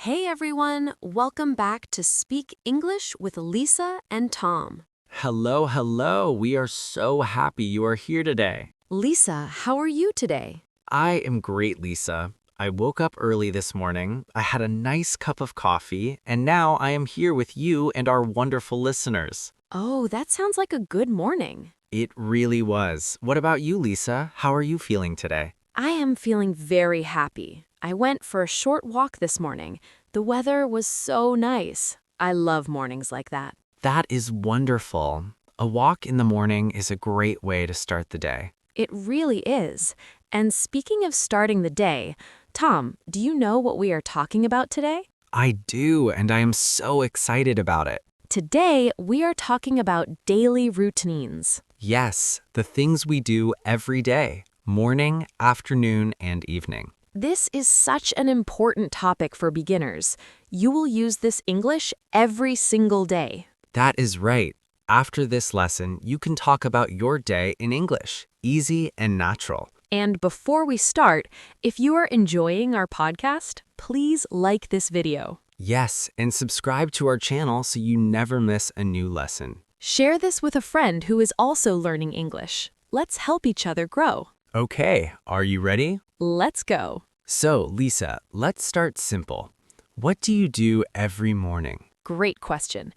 Hey everyone, welcome back to Speak English with Lisa and Tom. Hello, hello. We are so happy you are here today. Lisa, how are you today? I am great, Lisa. I woke up early this morning, I had a nice cup of coffee, and now I am here with you and our wonderful listeners. Oh, that sounds like a good morning. It really was. What about you, Lisa? How are you feeling today? I am feeling very happy. I went for a short walk this morning. The weather was so nice. I love mornings like that. That is wonderful. A walk in the morning is a great way to start the day. It really is. And speaking of starting the day, Tom, do you know what we are talking about today? I do, and I am so excited about it. Today, we are talking about daily routines. Yes, the things we do every day, morning, afternoon, and evening. This is such an important topic for beginners. You will use this English every single day. That is right. After this lesson, you can talk about your day in English, easy and natural. And before we start, if you are enjoying our podcast, please like this video. Yes, and subscribe to our channel so you never miss a new lesson. Share this with a friend who is also learning English. Let's help each other grow. Okay, are you ready? Let's go. So, Lisa, let's start simple. What do you do every morning? Great question.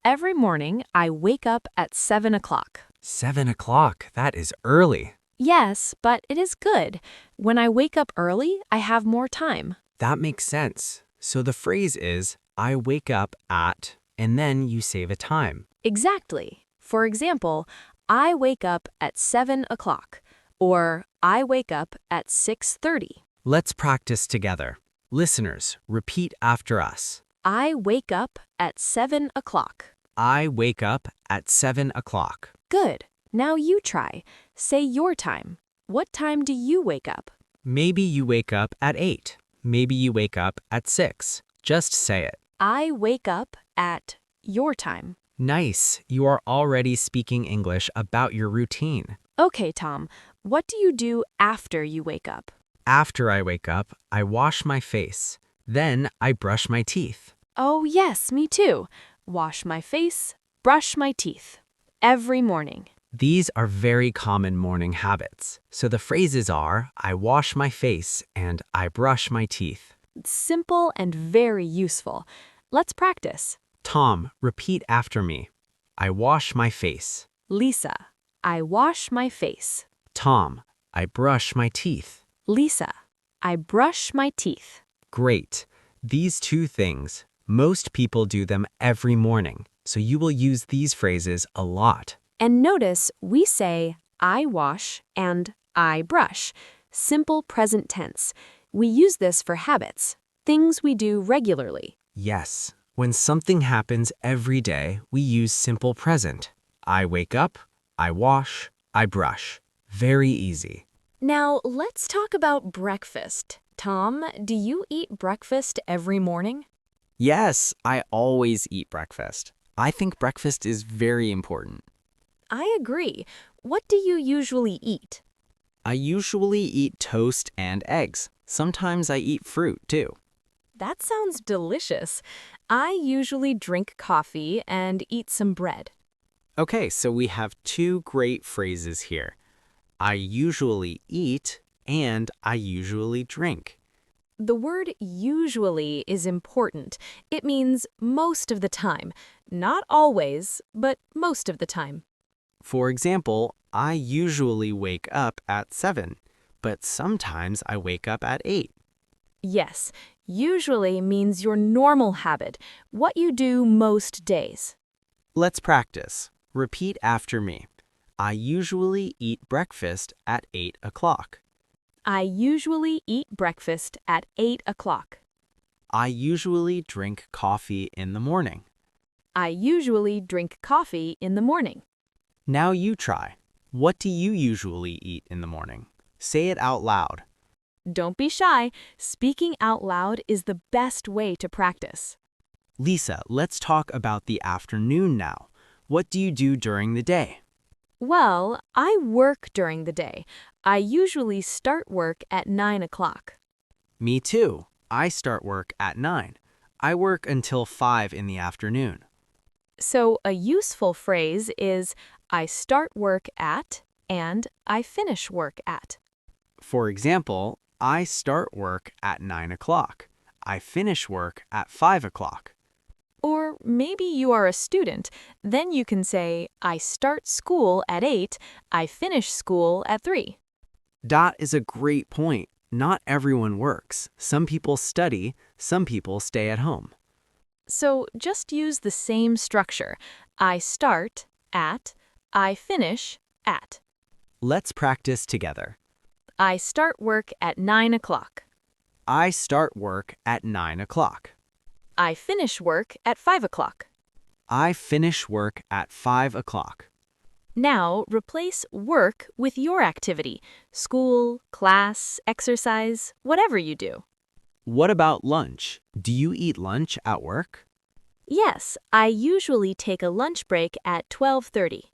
Every morning, I wake up at 7 o'clock. 7 o'clock, that is early. Yes, but it is good. When I wake up early, I have more time. That makes sense. So the phrase is, I wake up at, and then you save a time. Exactly. For example, I wake up at 7 o'clock, or I wake up at 6:30. Let's practice together. Listeners, repeat after us. I wake up at 7 o'clock. I wake up at 7 o'clock. Good. Now you try. Say your time. What time do you wake up? Maybe you wake up at 8. Maybe you wake up at 6. Just say it. I wake up at your time. Nice. You are already speaking English about your routine. Okay, Tom. What do you do after you wake up? After I wake up, I wash my face. Then I brush my teeth. Oh, yes, me too. Wash my face, brush my teeth. Every morning. These are very common morning habits. So the phrases are, I wash my face and I brush my teeth. Simple and very useful. Let's practice. Tom, repeat after me. I wash my face. Lisa, I wash my face. Tom, I brush my teeth. Lisa, I brush my teeth. Great. These two things, most people do them every morning, so you will use these phrases a lot. And notice we say I wash and I brush. Simple present tense. We use this for habits, things we do regularly. Yes, when something happens every day, we use simple present. I wake up, I wash, I brush. Very easy. Now, let's talk about breakfast. Tom, do you eat breakfast every morning? Yes, I always eat breakfast. I think breakfast is very important. I agree. What do you usually eat? I usually eat toast and eggs. Sometimes I eat fruit too. That sounds delicious. I usually drink coffee and eat some bread. Okay, so we have two great phrases here. I usually eat and I usually drink. The word usually is important. It means most of the time. Not always, but most of the time. For example, I usually wake up at 7, but sometimes I wake up at 8. Yes, usually means your normal habit, what you do most days. Let's practice. Repeat after me. I usually eat breakfast at 8 o'clock. I usually eat breakfast at 8 o'clock. I usually drink coffee in the morning. I usually drink coffee in the morning. Now you try. What do you usually eat in the morning? Say it out loud. Don't be shy. Speaking out loud is the best way to practice. Lisa, let's talk about the afternoon now. What do you do during the day? Well, I work during the day. I usually start work at 9 o'clock. Me too. I start work at 9. I work until 5 in the afternoon. So a useful phrase is I start work at and I finish work at. For example, I start work at 9 o'clock. I finish work at 5 o'clock. Or maybe you are a student. Then you can say I start school at 8, I finish school at 3. Dot is a great point. Not everyone works. Some people study, some people stay at home. So just use the same structure. I start at, I finish at. Let's practice together. I start work at 9 o'clock. I start work at 9 o'clock. I finish work at 5 o'clock. I finish work at 5 o'clock. Now replace work with your activity, school, class, exercise, whatever you do. What about lunch? Do you eat lunch at work? Yes, I usually take a lunch break at 12:30.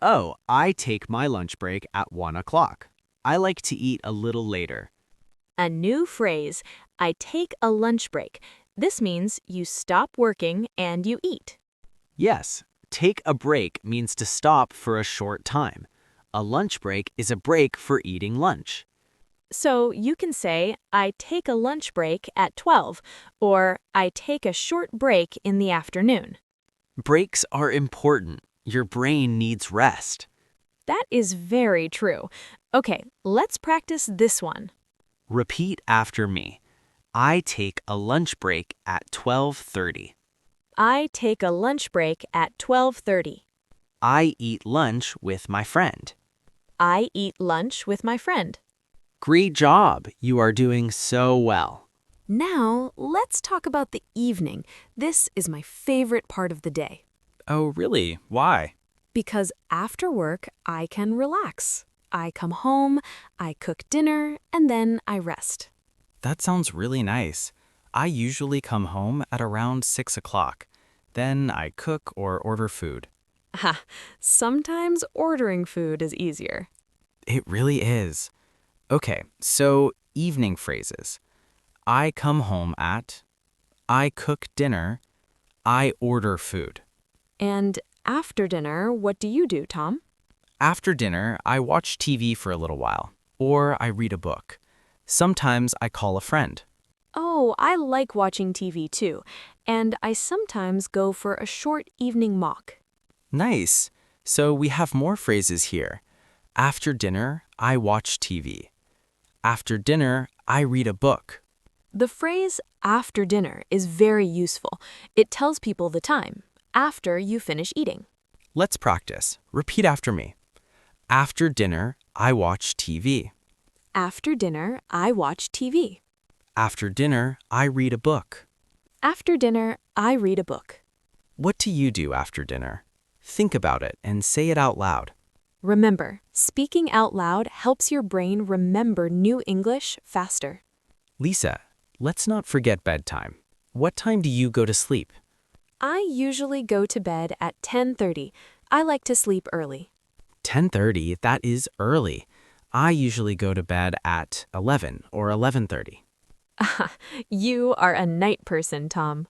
Oh, I take my lunch break at 1 o'clock. I like to eat a little later. A new phrase, I take a lunch break. This means you stop working and you eat. Yes, take a break means to stop for a short time. A lunch break is a break for eating lunch. So you can say, I take a lunch break at 12, or I take a short break in the afternoon. Breaks are important. Your brain needs rest. That is very true. Okay, let's practice this one. Repeat after me. I take a lunch break at 12:30. I take a lunch break at 12:30. I eat lunch with my friend. I eat lunch with my friend. Great job. You are doing so well. Now, let's talk about the evening. This is my favorite part of the day. Oh, really? Why? Because after work, I can relax. I come home, I cook dinner, and then I rest. That sounds really nice. I usually come home at around 6 o'clock. Then I cook or order food. Ha, sometimes ordering food is easier. It really is. Okay, so evening phrases. I come home at, I cook dinner, I order food. And after dinner, what do you do, Tom? After dinner, I watch TV for a little while, or I read a book. Sometimes I call a friend. Oh, I like watching TV too, and I sometimes go for a short evening walk. Nice. So we have more phrases here. After dinner, I watch TV. After dinner, I read a book. The phrase after dinner is very useful. It tells people the time, after you finish eating. Let's practice. Repeat after me. After dinner, I watch TV. After dinner, I watch TV. After dinner, I read a book. After dinner, I read a book. What do you do after dinner? Think about it and say it out loud. Remember, speaking out loud helps your brain remember new English faster. Lisa, let's not forget bedtime. What time do you go to sleep? I usually go to bed at 10:30. I like to sleep early. 10:30, that is early. I usually go to bed at 11 or 11:30. You are a night person, Tom.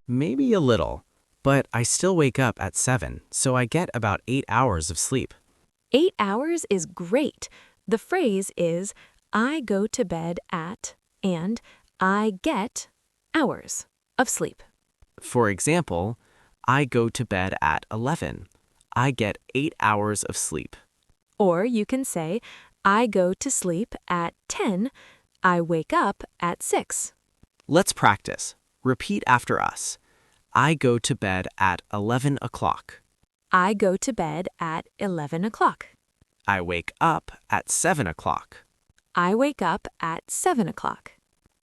Maybe a little, but I still wake up at 7, so I get about 8 hours of sleep. 8 hours is great. The phrase is, I go to bed at, and I get hours of sleep. For example, I go to bed at 11. I get 8 hours of sleep. Or you can say, I go to sleep at 10. I wake up at 6. Let's practice. Repeat after us. I go to bed at 11 o'clock. I go to bed at 11 o'clock. I wake up at 7 o'clock. I wake up at 7 o'clock.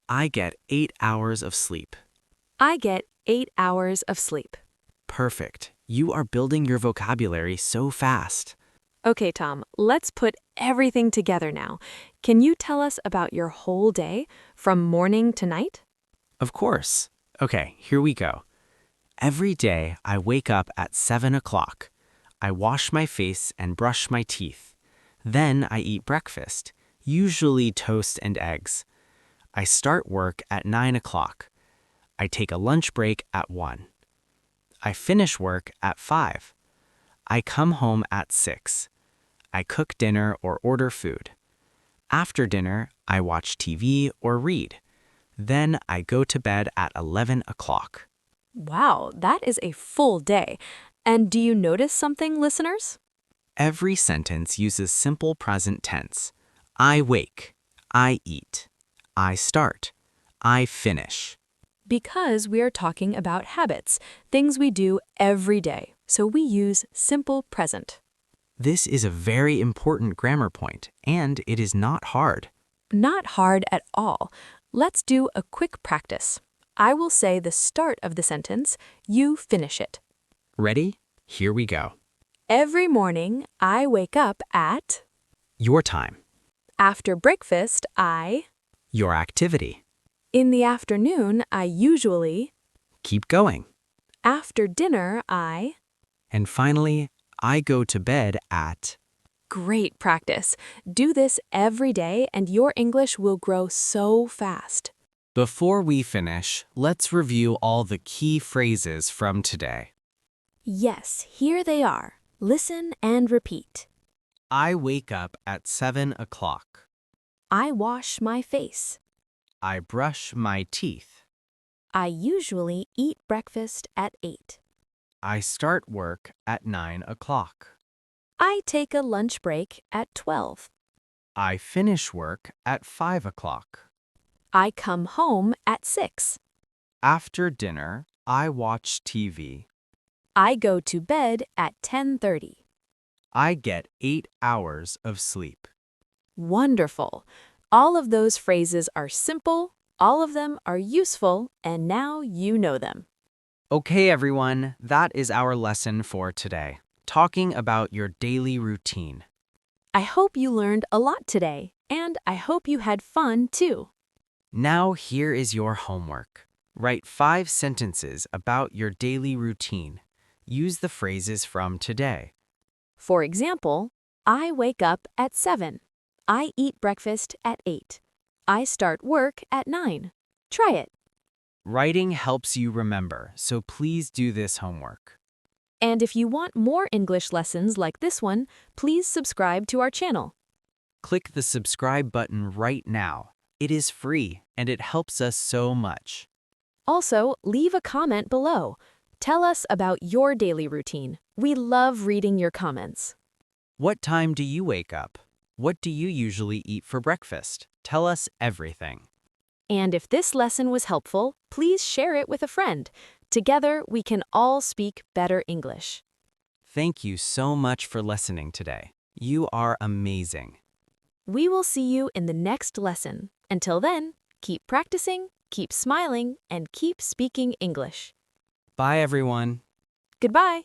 I get 8 hours of sleep. I get 8 hours of sleep. Perfect. You are building your vocabulary so fast. Okay, Tom, let's put everything together now. Can you tell us about your whole day, from morning to night? Of course. Okay, here we go. Every day I wake up at 7 o'clock. I wash my face and brush my teeth. Then I eat breakfast, usually toast and eggs. I start work at 9 o'clock. I take a lunch break at 1. I finish work at 5. I come home at 6. I cook dinner or order food. After dinner, I watch TV or read. Then I go to bed at 11 o'clock. Wow, that is a full day. And do you notice something, listeners? Every sentence uses simple present tense. I wake. I eat. I start. I finish. Because we are talking about habits, things we do every day, so we use simple present. This is a very important grammar point, and it is not hard. Not hard at all. Let's do a quick practice. I will say the start of the sentence, you finish it. Ready? Here we go. Every morning, I wake up at... Your time. After breakfast, I... Your activity. In the afternoon, I usually... Keep going. After dinner, I... And finally, I go to bed at... Great practice. Do this every day and your English will grow so fast. Before we finish, let's review all the key phrases from today. Yes, here they are. Listen and repeat. I wake up at 7 o'clock. I wash my face. I brush my teeth. I usually eat breakfast at 8. I start work at 9 o'clock. I take a lunch break at 12. I finish work at 5 o'clock. I come home at 6. After dinner, I watch TV. I go to bed at 10:30. I get 8 hours of sleep. Wonderful. All of those phrases are simple, all of them are useful, and now you know them. Okay, everyone, that is our lesson for today, talking about your daily routine. I hope you learned a lot today, and I hope you had fun too. Now here is your homework. Write 5 sentences about your daily routine. Use the phrases from today. For example, I wake up at 7. I eat breakfast at 8. I start work at 9. Try it. Writing helps you remember, so please do this homework. And if you want more English lessons like this one, please subscribe to our channel. Click the subscribe button right now. It is free, and it helps us so much. Also, leave a comment below. Tell us about your daily routine. We love reading your comments. What time do you wake up? What do you usually eat for breakfast? Tell us everything. And if this lesson was helpful, please share it with a friend. Together, we can all speak better English. Thank you so much for listening today. You are amazing. We will see you in the next lesson. Until then, keep practicing, keep smiling, and keep speaking English. Bye, everyone. Goodbye.